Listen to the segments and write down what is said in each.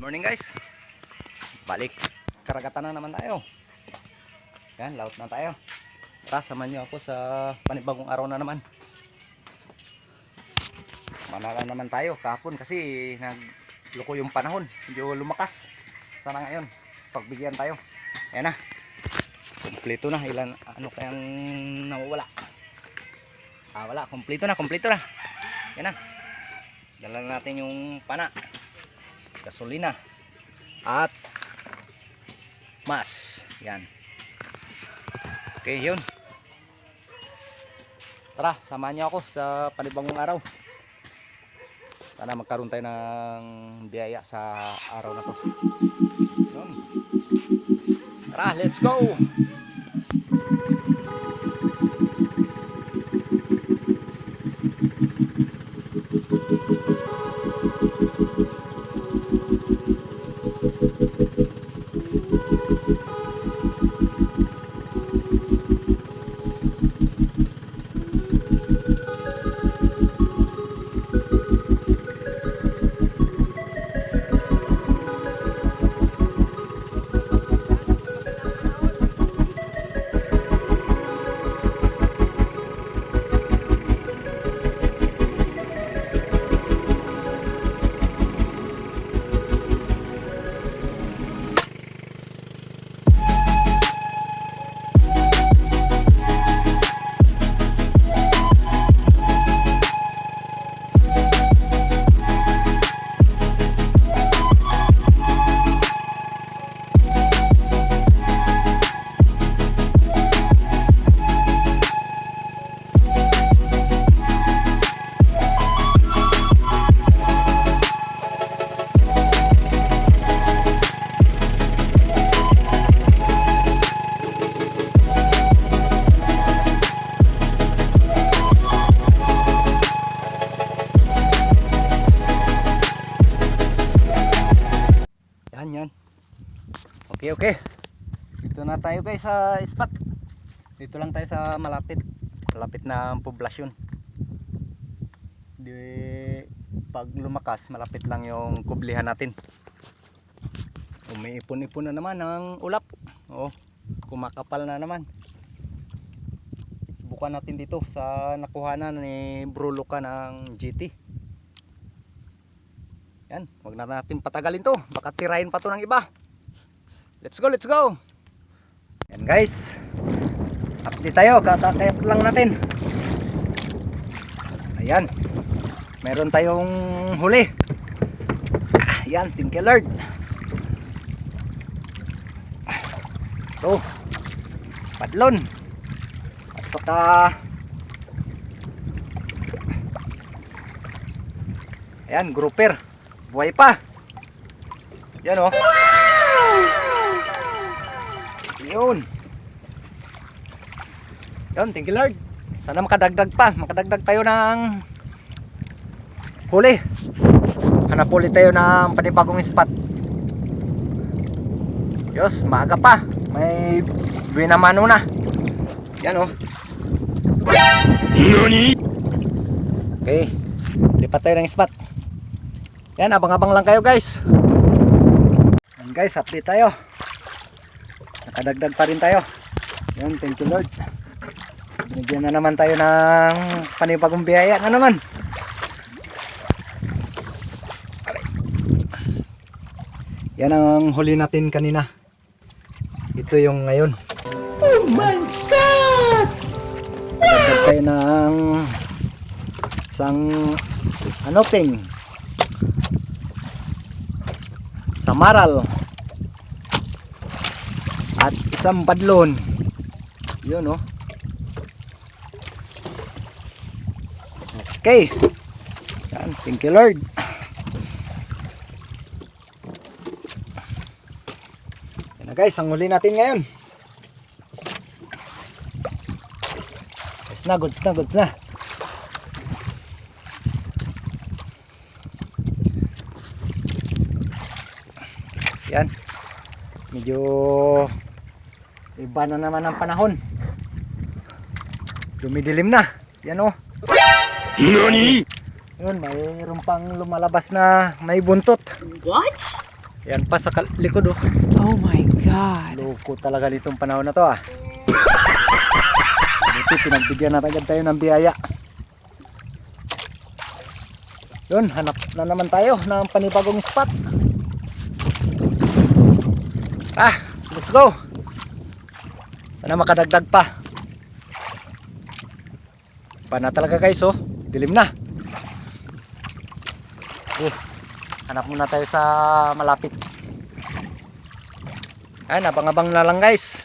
Morning guys, balik karagatan na naman tayo. Yan, laut na tayo. Tara, samahan nyo ako sa panibagong araw na naman. Manala naman tayo kahapon kasi nagloko yung panahon, medyo lumakas. Sana ngayon pagbigyan tayo. Yan na, kompleto na. Ilan, ano kayang nawawala? Wala, kompleto na. Yan na, dala natin yung pana, gasolina at mas. Yan. Okay, yun. Tara, samahan niyo ako sa panibagong araw. Sana magkaroon tayo ng biyaya sa araw na to. Yun. Tara, let's go. Yan. Okay. Dito na tayo guys sa spot. Dito lang tayo sa malapit na poblasyon. Pag lumakas, malapit lang yung kublihan natin. Umiipon-ipon na naman ng ulap. Kumakapal na naman. Subukan natin dito sa nakuhanan ni Bro Luca ng GT. Yan, wag na natin patagalin to, baka tirahin pa to ng iba. Let's go. Yan guys, update tayo, kakakayat lang natin. Ayan, meron tayong huli. Yan, thank you Lord. So, padlon at saka ayan, grouper. Buhay pa. Yan o. Yun, thank you Lord. Sana makadagdag pa. Makadagdag tayo ng huli. Hanap ulit tayo ng panibagong spot. Diyos, maaga pa. May binamano na. Yan o. Nani? Okay, lipat tayo ng spot. Yan, abang-abang lang kayo guys. Yan guys, update tayo. Nakadagdag pa rin tayo. Yan, thank you Lord. Binigyan na naman tayo ng panibagong biyaya na naman. Yan ang huli natin kanina. Ito yung ngayon. Oh my God! Nakadagdag tayo ng isang anoting samaral at isang badlon. Yun o. Okay. Yan, thank you Lord. Yan na guys, ang huli natin ngayon. Goods na. Yan, medyo iba na naman ang panahon. Dumidilim na. Yan o. Nani? Yun, mayroon pang lumalabas na may buntot. What? Yan pa sa likod oh. Oh my God. Loko talaga nitong panahon na to ah. Buti pinagbigyan natin agad tayo ng biyaya. Yun, hanap na naman tayo ng panibagong spot. Let's go. Sana makadagdag pa. Pa na talaga guys oh. Dilim na. Hanap muna tayo sa malapit. Abang-abang na lang guys.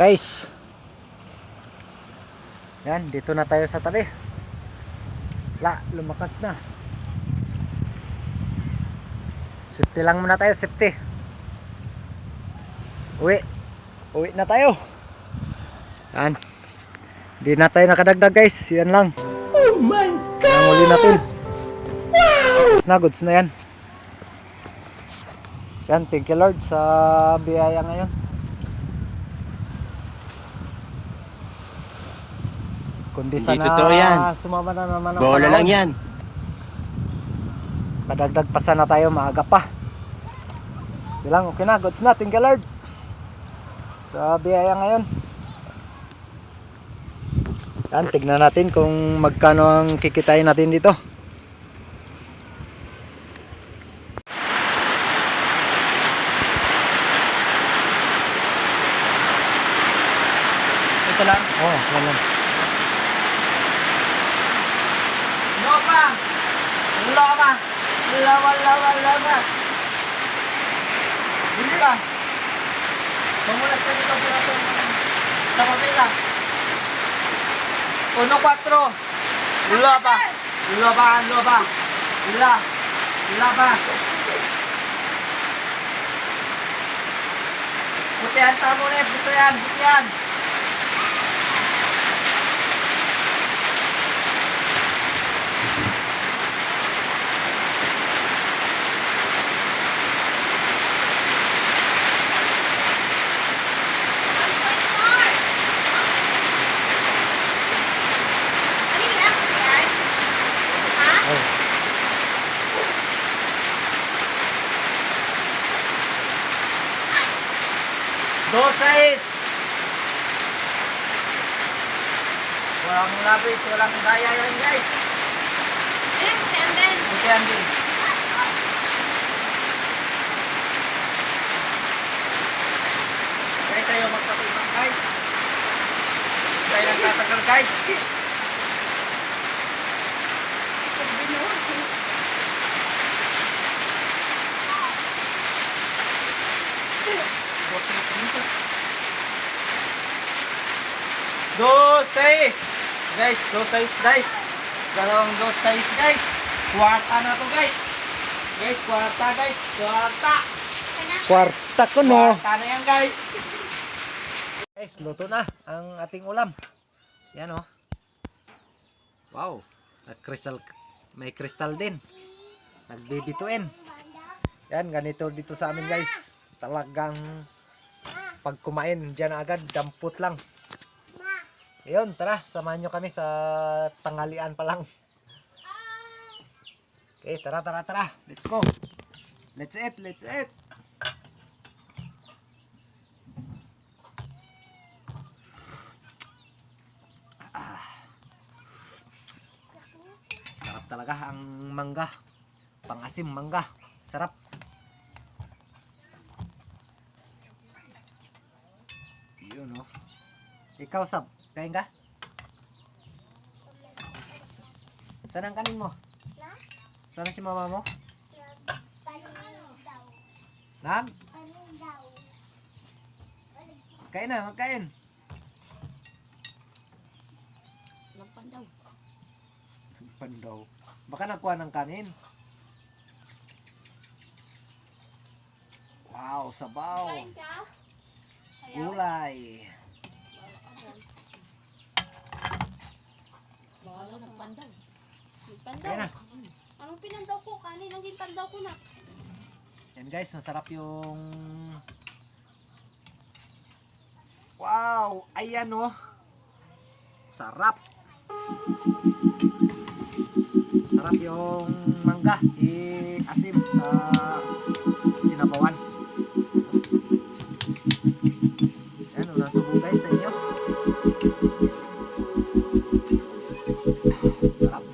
Guys, yan, dito na tayo sa tabi. Lumakas na. Safety lang muna tayo, safety. Uwi na tayo. Yan, hindi na tayo nakadagdag guys. Yan lang. Oh my God, ang huli natin. Wow, goods na yan. Yan, thank you Lord sa biyaya ngayon. Kundi sana sumama na naman ang bola lang yan. Kadagdag pa sana tayo, maaga pa. Bilang okay na, goods na, thank you Lord sa biyaya ngayon. Yan, tignan natin kung magkano ang kikitain natin dito. Ito lang? Oo, yan lang. Lama. Hindi ba? Mamulas ka dito sa papila. 1-4. Laba. Laba. Putihan tamo na, putihan. Walang labis, walang daya yan guys. Buti yan din. Guys, ayaw magpatibang guys. Tayo nagtatagal guys. Dos size guys, dos size guys. Dalawang dos size guys. Kwarta na to guys. Guys, kwarta guys, kwarta. Kwarta ko no. Kwarta na yan guys. Guys, luto na ang ating ulam. Yan oh. Wow, crystal, may crystal din. Nagbibituin. Yan, ganito dito sa amin guys. Talagang pag kumain dyan agad, dampot lang. Ayun, tara, samahan nyo kami sa tanghalian pa lang. Okay, tara. Let's go. Let's eat. Sarap talaga ang mangga. Pangasim mangga. Sarap. Yun oh. Ikaw Sab, kain ka? Saan ang kanin mo? Sana si mama mo? Nag? Kain na, magkain. Nagpandaw. Baka nakuha ng kanin. Wow, sabaw. Gulay. Kaya na. Anong pinandaw ko? Kanin ang ginpandaw ko na. Yan guys, masarap yung... Wow! Ayan oh! Sarap! Sarap yung mangga. I-asim sa sinabawan. Yan, nasubo guys sa inyo. Sarap.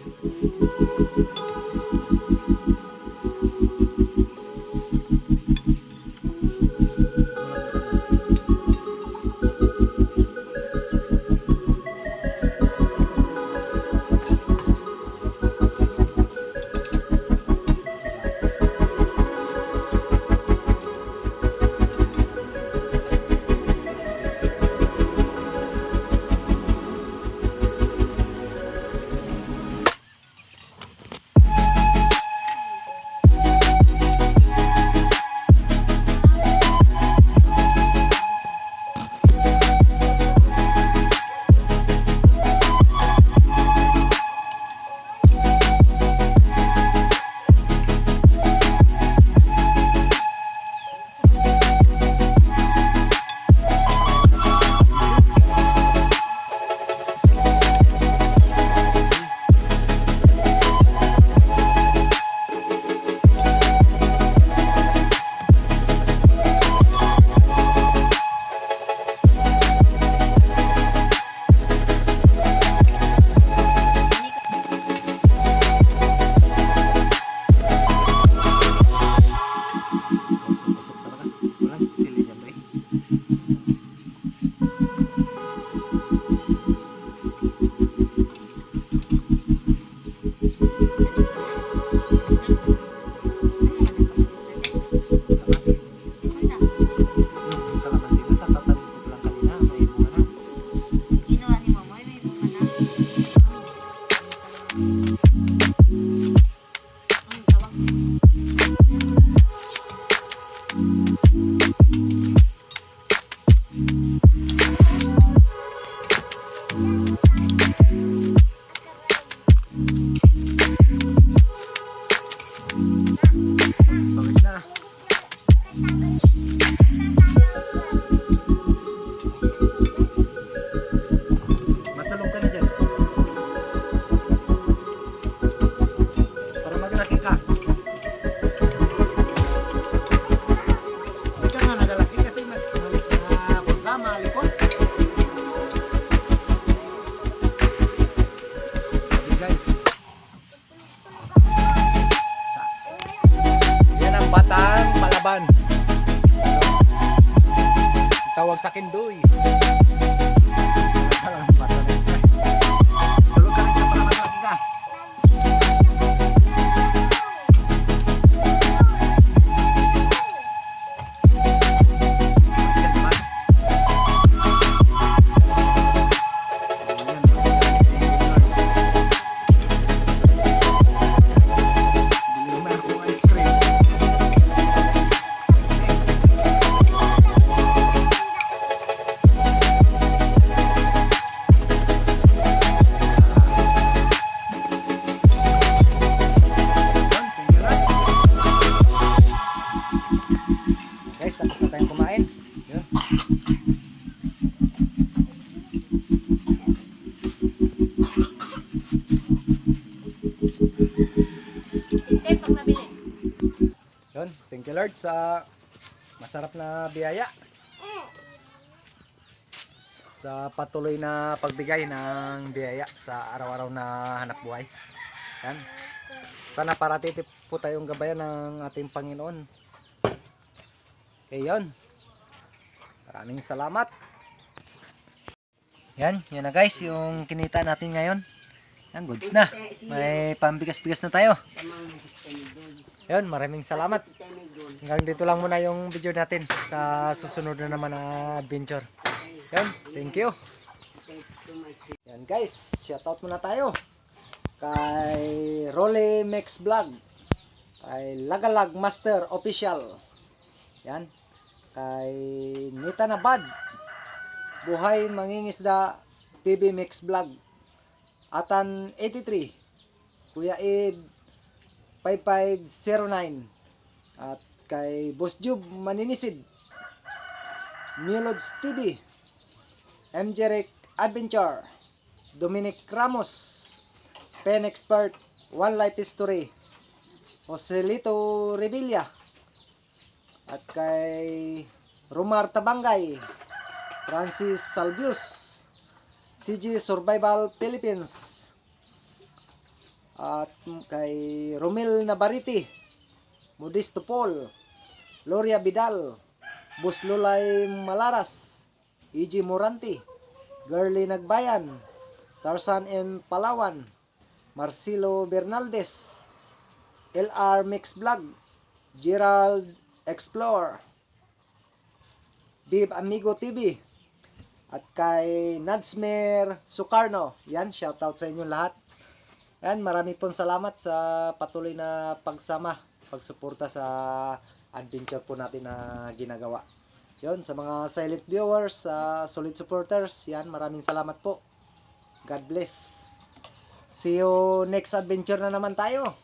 Doon sa Kindoy. Alam, bata na yun. Tulog ka rin ka para malaki ka. Guys, tapos na tayong kumain. Yun. Hintay pag nabili. Yun. Thank you Lord sa masarap na biyaya. Sa patuloy na pagbigay ng biyaya sa araw-araw na hanap buhay. Yan. Sana parati po tayong gabayan ng ating Panginoon. Okay, yun. Maraming salamat. Yan na guys, yung kinita natin ngayon. Yan, goods na. May pambigas-bigas na tayo. Yan, maraming salamat. Hanggang dito lang muna yung video natin. Sa susunod na naman na adventure. Yan, thank you. Yan guys, shoutout muna tayo. Kay Rolly Mix Vlog. Kay Lagalag Master Official. Yan. Kay Nita Nabad. Buhay Mangingisda PB Mix Vlog. Atan 83. Kuya Ed 5509. At kay Boss Jub Maninisid. Mulods TV. MJ Rick Adventure. Dominic Ramos. Pen Expert. One Life History. Joselito Revilla. At kay Rumar Tabangay, Francis Salvius, CG Survival Philippines, at kay Romel Nabariti, Modesto Paul, Gloria Vidal, Bus Lulay Malaras, EG Moranti, Girly Nagbayan, Tarzan and Palawan, Marcelo Bernaldez, LR Mix Vlog, Gerald Explore, Bib Amigo TV, at kay Nadsmer Sukarno. Yan, shoutout sa inyo lahat. Yan, marami pong salamat sa patuloy na pagsama, pagsuporta sa adventure po natin na ginagawa. Yon, sa mga silent viewers, solid supporters, yan, maraming salamat po. God bless. See you next adventure na naman tayo.